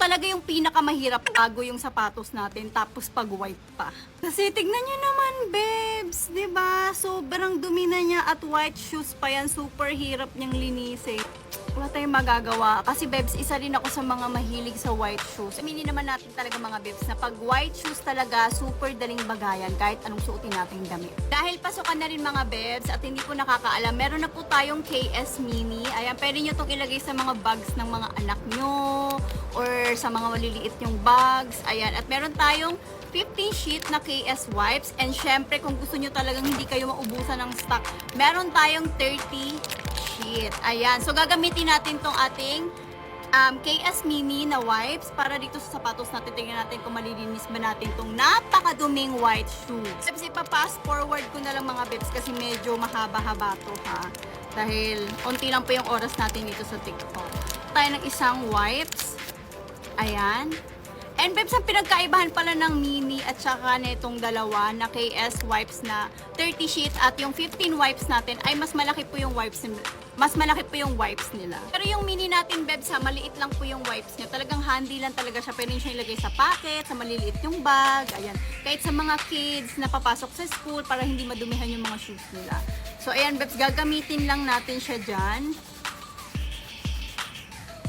talaga yung pinakamahirap bago yung sapatos natin, tapos pag white pa. Kasi tignan nyo naman, babes, 'di ba? Sobrang dumi na niya at white shoes pa yan, super hirap niyang linisin. Wala tayong magagawa. Kasi babes, isa rin ako sa mga mahilig sa white shoes. Aminin naman natin talaga mga babes na pag white shoes talaga, super daling bagayan kahit anong suotin nating damit. Dahil pasukan na rin mga babes at hindi po nakakaalam, meron na po tayong KS Mini. Ayan, pwede nyo itong ilagay sa mga bags ng mga anak nyo or sa mga maliliit yung bags. Ayan, at meron tayong 15 sheet na KS wipes. And syempre, kung gusto nyo talagang hindi kayo maubusan ng stock, meron tayong 30 sheet. Ayan. So, gagamitin natin tong ating KS Mini na wipes para dito sa sapatos natin. Tingnan natin kung malilinis ba natin tong napakaduming white shoe. Kasi pa-fast forward ko na lang mga babes kasi medyo mahaba-haba to ha. Dahil onti lang po yung oras natin dito sa TikTok. Tayo ng isang wipes. Ayan. And babes, ang pinagkaibahan pala ng mini at saka nitong dalawa na KS wipes na 30 sheet at yung 15 wipes natin ay mas malaki po yung wipes nila. Pero yung mini natin, babes, ha, maliit lang po yung wipes niya. Talagang handy lang talaga siya. Pwede siya ilagay sa pocket, sa maliliit yung bag, ayan. Kahit sa mga kids na papasok sa school para hindi madumihan yung mga shoes nila. So ayan, babes, gagamitin lang natin siya dyan.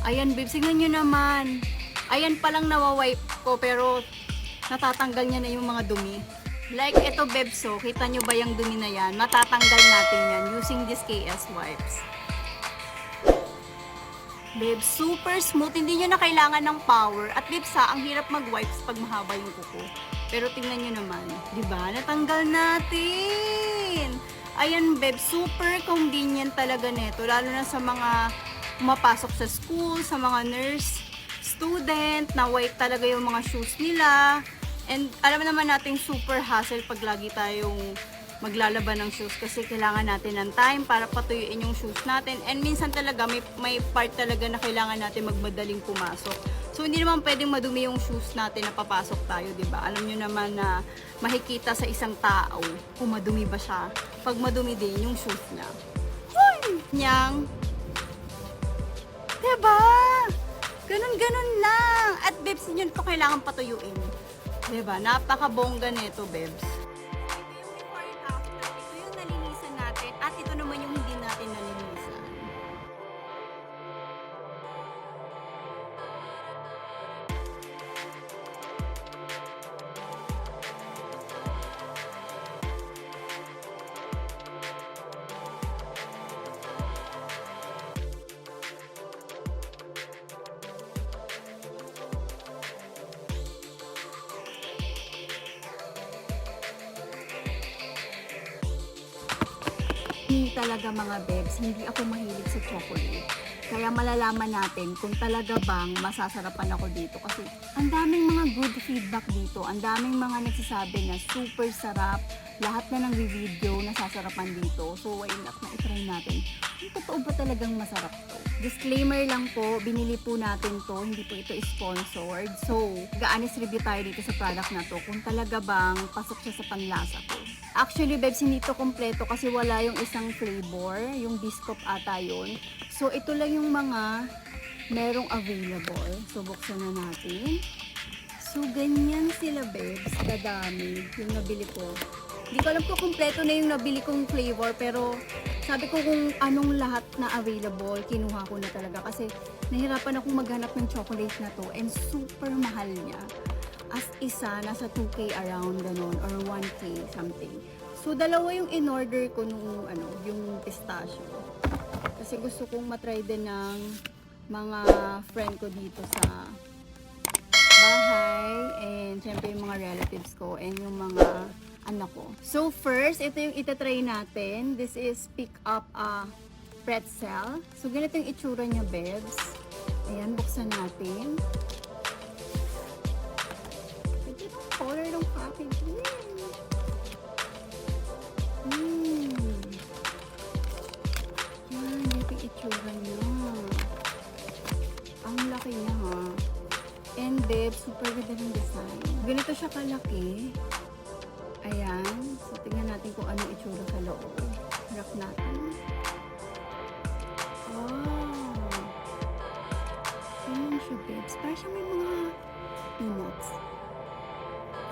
Ayan, babes, tignan nyo naman. Ayan palang nawawipe ko pero natatanggal niya na yung mga dumi. Like ito babes, so kita nyo ba yung dumi na yan? Matatanggal natin yan using this KS wipes. Babes, super smooth. Hindi nyo na kailangan ng power. At babes ha, ang hirap mag-wipes pag mahaba yung kuko. Pero tingnan nyo naman, di ba? Natanggal natin! Ayan babes, super convenient talaga nito. Lalo na sa mga mapasok sa school, sa mga nurse, student, na white talaga yung mga shoes nila. And alam naman natin super hassle pag lagi tayong maglalaban ng shoes kasi kailangan natin ng time para patuyuin yung shoes natin. And minsan talaga may part talaga na kailangan natin magmadaling pumasok. So hindi naman pwedeng madumi yung shoes natin na papasok tayo, 'di ba? Alam niyo naman na makikita sa isang tao kung madumi ba siya. Pag madumi din yung shoes niya. Hoy! Nyang. 'Di ba? Ganun-ganun lang. At babes, yun ko kailangan patuyuin. Diba? Napaka-bongga nito, babes. Ito yung nalinisan natin. At ito naman yung hindi natin nalinisan. Talaga mga babes, hindi ako mahilig sa chocolate. Kaya malalaman natin kung talaga bang masasarapan ako dito. Kasi ang daming mga good feedback dito. Ang daming mga nagsasabi na super sarap. Lahat na ng video nasasarapan dito. So why not na itry natin. Kung totoo ba talagang masarap to? Disclaimer lang po, binili po natin to. Hindi po ito sponsored. So, ga-honest review tayo dito sa product na to. Kung talaga bang pasok siya sa panlasa ko. Actually, babes, hindi ito kompleto kasi wala yung isang flavor. Yung biscuit ata yun. So, ito lang yung mga merong available. So, buksan na natin. So, ganyan sila, babes. Kadami yung nabili ko. Hindi ko alam kung kompleto na yung nabili kong flavor. Pero, sabi ko kung anong lahat na available, kinuha ko na talaga. Kasi, nahirapan akong maghanap ng chocolate na to. And super mahal niya. As isa, nasa 2K around ganon or 1K something. So, dalawa yung in-order ko nung yung pistachio. Kasi gusto kong matry din ng mga friend ko dito sa bahay and syempre yung mga relatives ko and yung mga anak ko. So, first, ito yung itatry natin. This is pick up a pretzel. So, ganito yung itsura niya, babes. Ayan, buksan natin. Color ng packaging. Yan, ito yung itsura niya. Ang laki niya ha. And babe, super ganda ng design. Ganito siya kalaki. Ayan. So, tingnan natin kung ano itsura sa loob. Harap natin. Oh. Ayan siya, babes. Para siya may mga peanuts.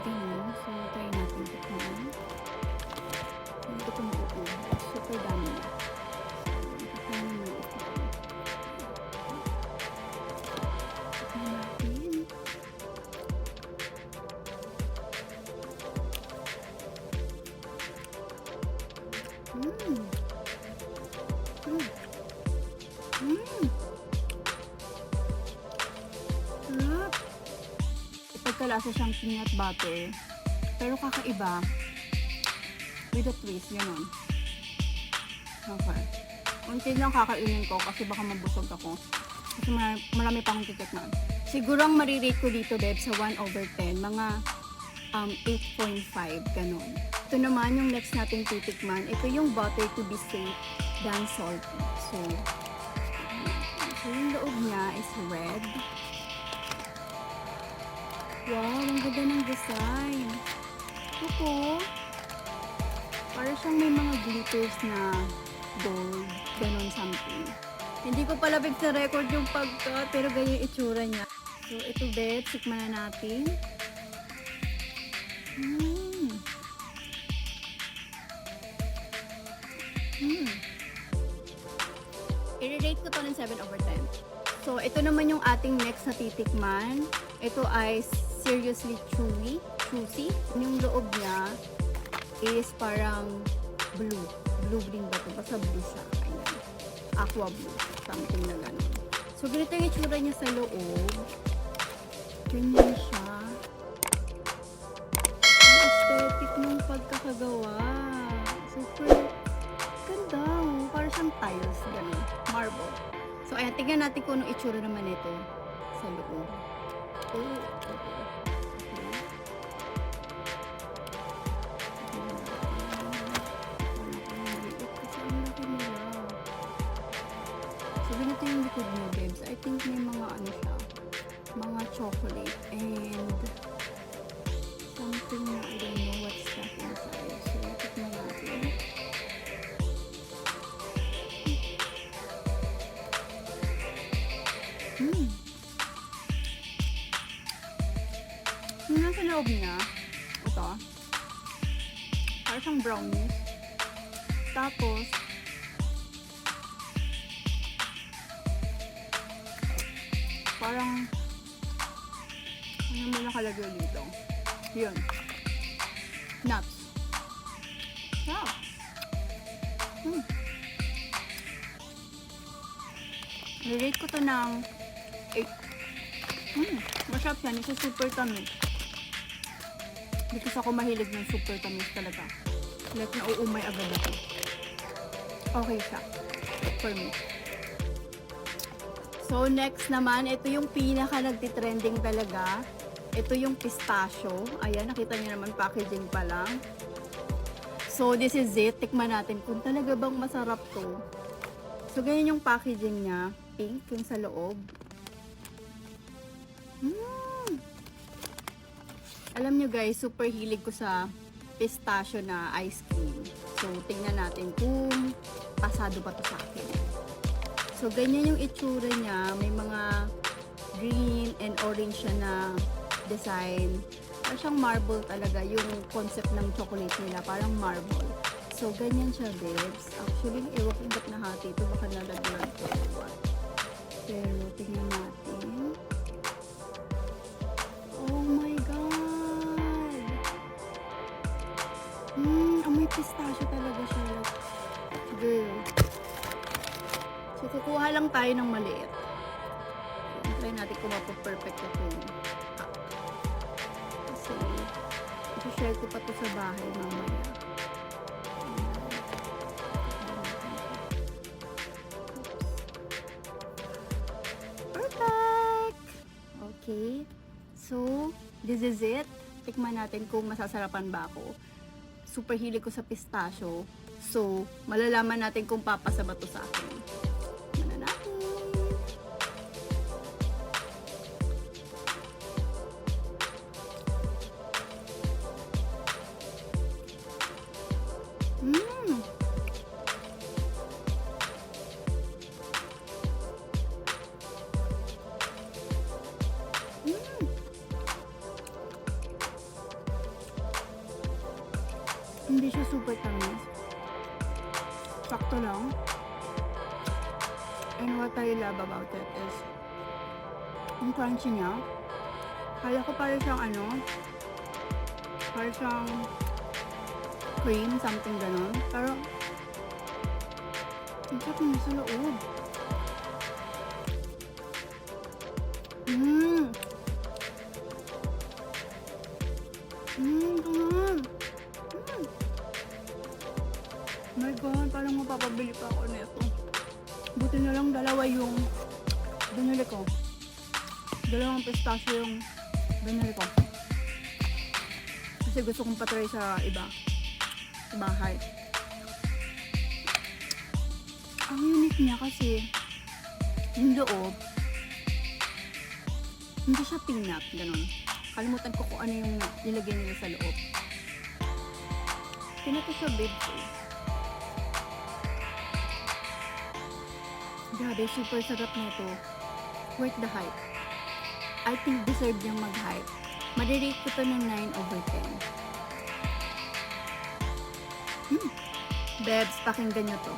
Ganun. So, try natin tikman. Hindi ko mauubos. Super dami na. Tikman naman ito. Tikman natin. Sarap. Ipagkalasa siyang peanut butter. Pero kakaiba. With a twist, gano'n. Okay. Unti lang kakainin ko kasi baka mabusog ako. Kasi marami pa akong titikman. Siguro ang marirate ko dito, Beb, sa 1/10. Mga 8.5, gano'n. Ito naman yung next nating titikman. Ito yung butter to be safe than salty. So yung loob niya is red. Wow, ang ganda ng design. Ito, para siyang may mga glitters na gold, ganon something. Hindi ko pala big sa record yung pagka, pero ganyan yung itsura niya. So, ito, Beb, tikman na natin. I-rate ko to ng 7/10. So, ito naman yung ating next na titikman. Ito ay seriously juicy. Yung loob niya is parang blue. Blue-green ba ito? Basta blue siya. Ayan. Aqua blue. Something na gano'n. So, ganito yung itsura niya sa loob. Ganyan siya. Ang aesthetic ng pagkakagawa. Super ganda. Parang siyang tiles. Gano'n. Marble. So, ayan. Tingnan natin kung anong itsura naman ito sa loob. Oh, okay. So, ganito yung likod mo, babes. I think may mga ano siya, mga chocolate and something na I don't know what's that inside. So, tikman natin. Yung nasa loob niya, ito, parang siyang brownies. Tapos, parang ano mo nakalagay dito? Yun. Nuts. Wow. I-rate ko to ng 8. Masarap yan. Isa super tamis. Because ako mahilig ng super tamis talaga. Like, nauumay agad ako. Okay siya. For me. So, next naman, ito yung pinaka nagtitrending talaga. Ito yung pistachio. Ayan, nakita niyo naman, packaging pa lang. So, this is it. Tikman natin kung talaga bang masarap to. So, ganyan yung packaging niya. Pink yung sa loob. Alam nyo guys, super hilig ko sa pistachio na ice cream. So, tingnan natin kung pasado ba to sa akin. So, ganyan yung itsura niya. May mga green and orange siya na design. Parang siyang marble talaga. Yung concept ng chocolate nila, parang marble. So, ganyan siya, babes. Actually, ewan kung ba't nahati ito. Baka nalaglag ko. Pero, tingnan natin. Oh my God! Amoy pistachio talaga siya. Girl. So, kukuha lang tayo ng maliit. Try natin kung mapo-perfect ito. Kasi, i-share ko pa ito sa bahay mamaya. Perfect! Okay. So, this is it. Tikman natin kung masasarapan ba ako. Super hilig ko sa pistachio. So, malalaman natin kung papasa ba ito sa akin. Tikman na natin. matamis. Sakto lang. And what I love about it is yung crunchy niya. Kala ko para siyang para siyang cream, something ganon. Pero ang sarap niya sa loob. Ganun. My God, parang mapapabili pa ako nito. Buti na lang dalawa yung binili ko. Dalawang pistachio yung binili ko. Kasi gusto kong patry sa iba. Sa bahay. Ang unique niya kasi yung loob hindi siya peanut, ganun. Kalimutan ko kung ano yung nilagay nila sa loob. Peanut siya babes eh. Grabe, super sarap nito. Worth the hype. I think deserve niyang mag-hype. Madirate ko to ng 9/10. Bebs, pakinggan nyo to.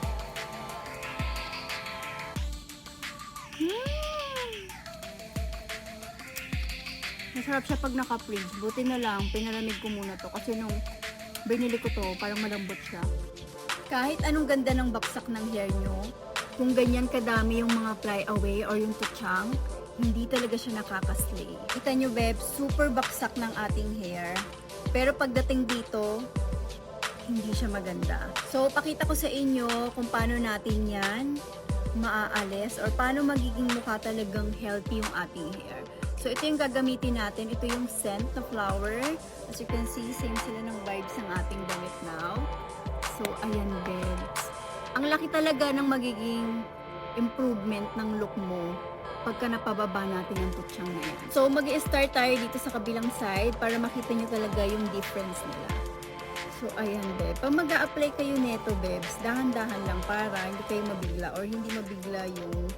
Masarap siya pag naka-fridge. Buti na lang, pinalamig ko muna to. Kasi nung binili ko to, parang malambot siya. Kahit anong ganda ng baksak ng hair nyo, kung ganyan kadami yung mga fly away or yung tuchang, hindi talaga siya nakakaslay. Kita nyo, Beb, super baksak ng ating hair. Pero pagdating dito, hindi siya maganda. So, pakita ko sa inyo kung paano natin yan maaalis or paano magiging mukha talagang healthy yung ating hair. So, ito yung gagamitin natin. Ito yung scent na flower. As you can see, same sila ng vibes ng ating damit now. So, ayan, Bebs. Ang laki talaga ng magiging improvement ng look mo pagka napababa natin yung tutsang na yan. So, mag-i-start tayo dito sa kabilang side para makita nyo talaga yung difference nila. So, ayan, Beb. Pag mag-a-apply kayo neto, Bebs, dahan-dahan lang para hindi kayo mabigla or hindi mabigla yung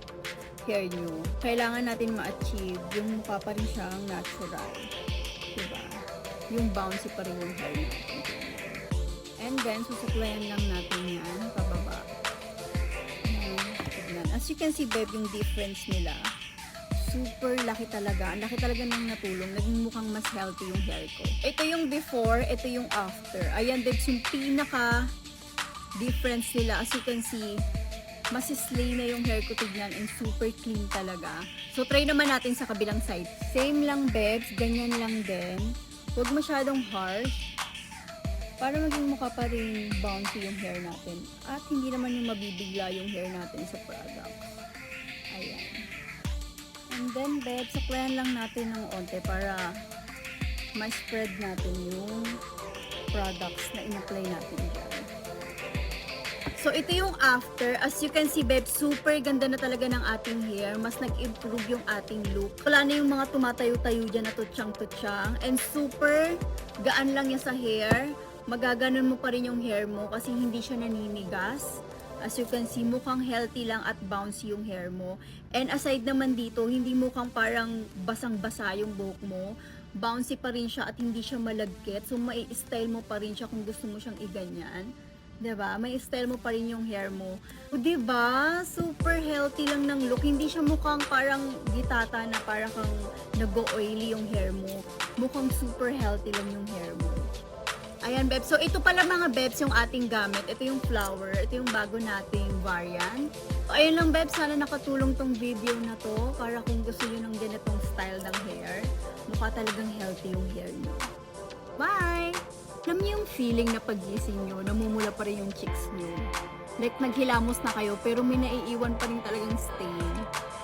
hair nyo. Kailangan natin ma-achieve yung mukha pa rin siyang natural. Diba? Yung bouncy pa rin yung hair natin. And then, susuklayan lang natin yan pababa. Ayan. As you can see, Beb, yung difference nila. Super laki talaga. Ang laki talaga ng natulong. Naging mukhang mas healthy yung hair ko. Ito yung before, ito yung after. Ayan, Beb, yung pinaka difference nila. As you can see, mas slay na yung hair ko tignan and super clean talaga. So, try naman natin sa kabilang side. Same lang, Bebs. Ganyan lang din. Huwag masyadong harsh. Para maging mukha pa rin bouncy yung hair natin. At hindi naman yung mabibigla yung hair natin sa product. Ayan. And then, Bebs, suklayan lang natin ng onte para ma-spread natin yung products na in-apply natin dyan. So, ito yung after. As you can see, Beb, super ganda na talaga ng ating hair. Mas nag-improve yung ating look. Wala na yung mga tumatayo-tayo dyan na tutsang-tutsang. And super gaan lang yan sa hair. Magaganon mo pa rin yung hair mo kasi hindi siya naninigas. As you can see, mukhang healthy lang at bouncy yung hair mo. And aside naman dito, hindi mukhang parang basang-basa yung buhok mo. Bouncy pa rin siya at hindi siya malagkit. So, mai-style mo pa rin siya kung gusto mo siyang iganyan. Diba? May style mo pa rin yung hair mo. O, diba? Super healthy lang ng look. Hindi siya mukhang parang gitata na parang kang nag-oily yung hair mo. Mukhang super healthy lang yung hair mo. Ayan, Bebs. So, ito pala mga Bebs yung ating gamit. Ito yung flower. Ito yung bago nating variant. So, ayun lang, Bebs. Sana nakatulong tong video na to para kung gusto nyo ng ganitong style ng hair. Mukha talagang healthy yung hair nyo. Bye! Alam niyo yung feeling na pagising nyo, namumula pa rin yung cheeks nyo. Like, naghilamos na kayo, pero may naiiwan pa rin talagang stain.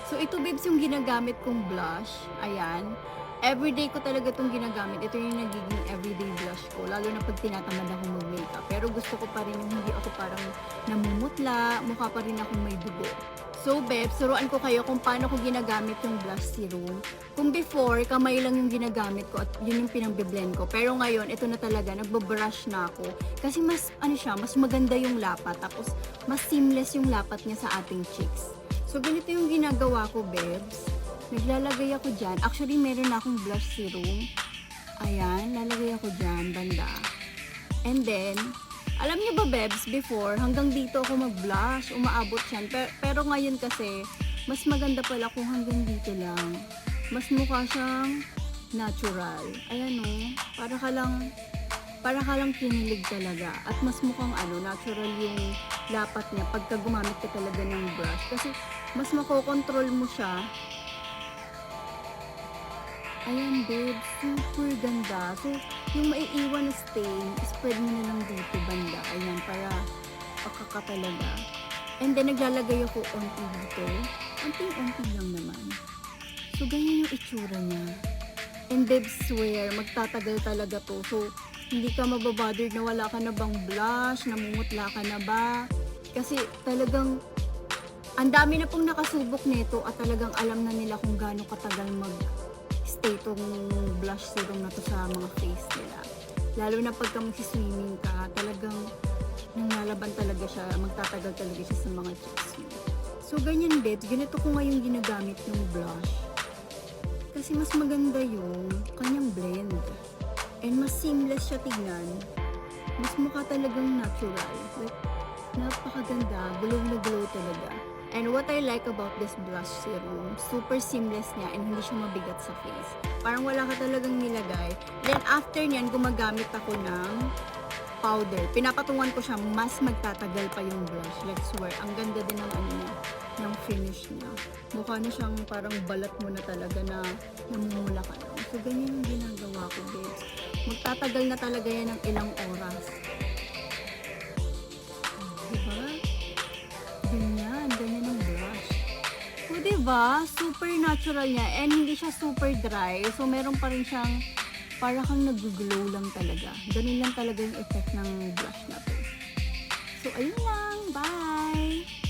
So, ito, Babes, yung ginagamit kong blush. Ayan. Everyday ko talaga itong ginagamit. Ito yung nagiging everyday blush ko. Lalo na pag tinatamad akong mag-makeup. Pero gusto ko pa rin yung hindi ako parang namumutla. Mukha pa rin akong may dugo. So, Babes, suruan ko kayo kung paano ko ginagamit yung blush serum. Kung before, kamay lang yung ginagamit ko at yun yung pinang-blend ko. Pero ngayon, ito na talaga, nagbabrush na ako. Kasi mas, mas maganda yung lapat. Tapos, mas seamless yung lapat niya sa ating cheeks. So, ganito yung ginagawa ko, Babes. Naglalagay ako dyan. Actually, meron na akong blush serum. Ayan, lalagay ako dyan, banda. And then, Alam niyo ba, Bebs, before, hanggang dito ako mag-blush, umaabot yan. Pero ngayon kasi, mas maganda pala kung hanggang dito lang. Mas mukha siyang natural. Ayan o, para ka lang kinilig talaga. At mas mukhang natural yung lapat niya pagka gumamit ka talaga ng brush. Kasi mas makokontrol mo siya. Ayan, babe, super ganda. So, yung maiiwan na stain, spread mo na lang dito banda. Ayan, para pakaka talaga. And then, naglalagay ako onti dito. Onti-onti lang naman. So, ganyan yung itsura niya. And babe, swear, magtatagal talaga to. So, hindi ka mababothered na wala ka na bang blush, namumutla ka na ba. Kasi talagang, ang dami na pong nakasubok nito at talagang alam na nila kung gaano katagal stay tong blush serum na to sa mga face nila. Lalo na pagka magsiswimming ka, talagang nangalaban talaga siya, magtatagal talaga siya sa mga cheeks mo. So, ganyan, babes. Ganito ko ngayon ginagamit yung blush. Kasi mas maganda yung kanyang blend. And mas seamless siya tignan. Mas mukha talagang natural. Like, napakaganda. Glow na glow talaga. And what I like about this blush serum, super seamless niya and hindi siya mabigat sa face. Parang wala ka talagang nilagay. Then after niyan, gumagamit ako ng powder. Pinapatungan ko siya, mas magtatagal pa yung blush. Like swear, ang ganda din ng niya, ng finish niya. Mukha na siyang parang balat mo na talaga na namumula ka lang. So ganyan yung ginagawa ko, babes. Magtatagal na talaga yan ng ilang oras. Diba? Ganyan ang blush. So, diba? Super natural niya and hindi siya super dry. So, meron pa rin siyang para kang nag-glow lang talaga. Ganun lang talaga yung effect ng blush na to. So, ayun lang. Bye!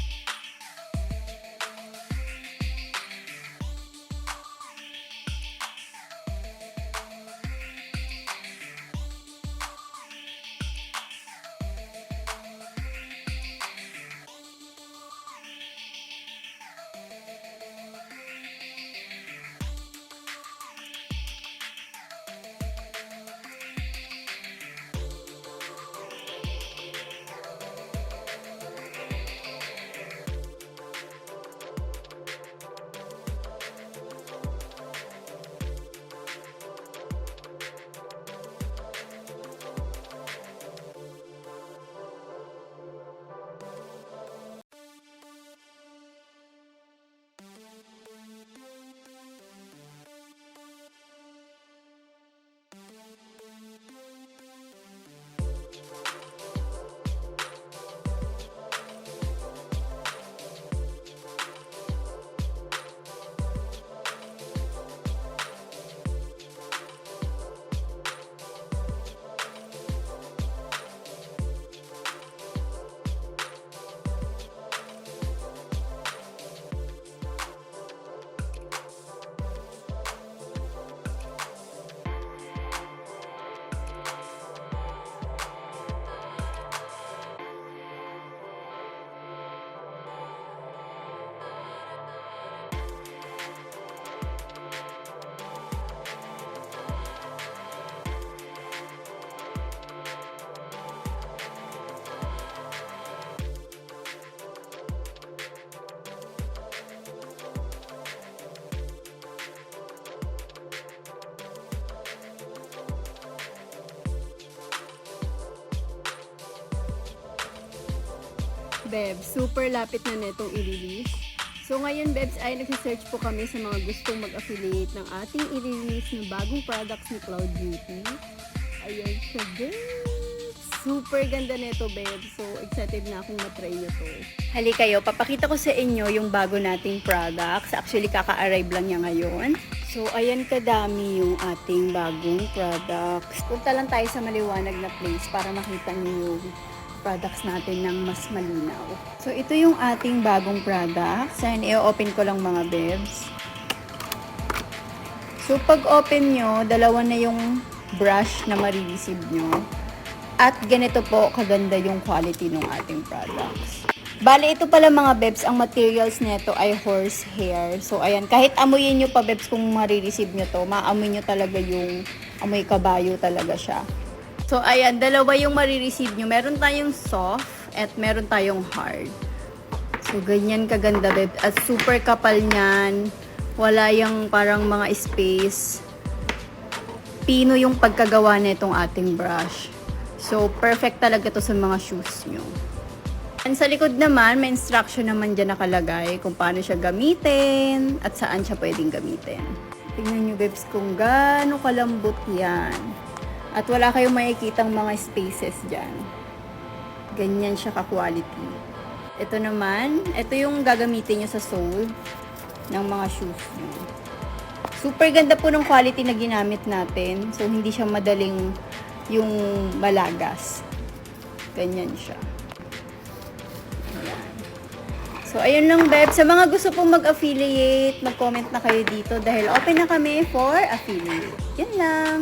Bebs, super lapit na netong i-release. So ngayon, Bebs, ay nagsisearch po kami sa mga gustong mag-affiliate ng ating i-release na bagong products ni Cloud Beauty. Ayan siya, Bebs. Super ganda neto, Bebs. So excited na akong matry nyo to. Halika kayo, papakita ko sa inyo yung bago nating products. Actually, kaka-arrive lang niya ngayon. So, ayan kadami yung ating bagong products. Punta lang tayo sa maliwanag na place para makita niyo yung products natin ng mas malinaw. So, ito yung ating bagong products. And i-open ko lang mga bebs. So, pag open nyo, dalawa na yung brush na marireceive nyo. At ganito po kaganda yung quality ng ating products. Bale, ito pala mga bebs, ang materials nito ay horsehair. So, ayan, kahit amuyin nyo pa bebs kung marireceive nyo to, maamoy nyo talaga yung amoy kabayo talaga siya. So, ayan, dalawa yung marireceive nyo. Meron tayong soft at meron tayong hard. So, ganyan kaganda, babe. At super kapal niyan. Wala yung parang mga space. Pino yung pagkagawa na itong ating brush. So, perfect talaga to sa mga shoes nyo. And sa likod naman, may instruction naman dyan nakalagay kung paano siya gamitin at saan siya pwedeng gamitin. Tingnan nyo, babes, kung gaano kalambot yan. At wala kayong makikitang mga spaces dyan. Ganyan siya ka-quality. Ito naman, ito yung gagamitin nyo sa sole ng mga shoes nyo. Super ganda po ng quality na ginamit natin. So, hindi siya madaling yung malagas. Ganyan siya. Ayan. So, ayun lang, babe. Sa mga gusto pong mag-affiliate, mag-comment na kayo dito dahil open na kami for affiliate. Yan lang.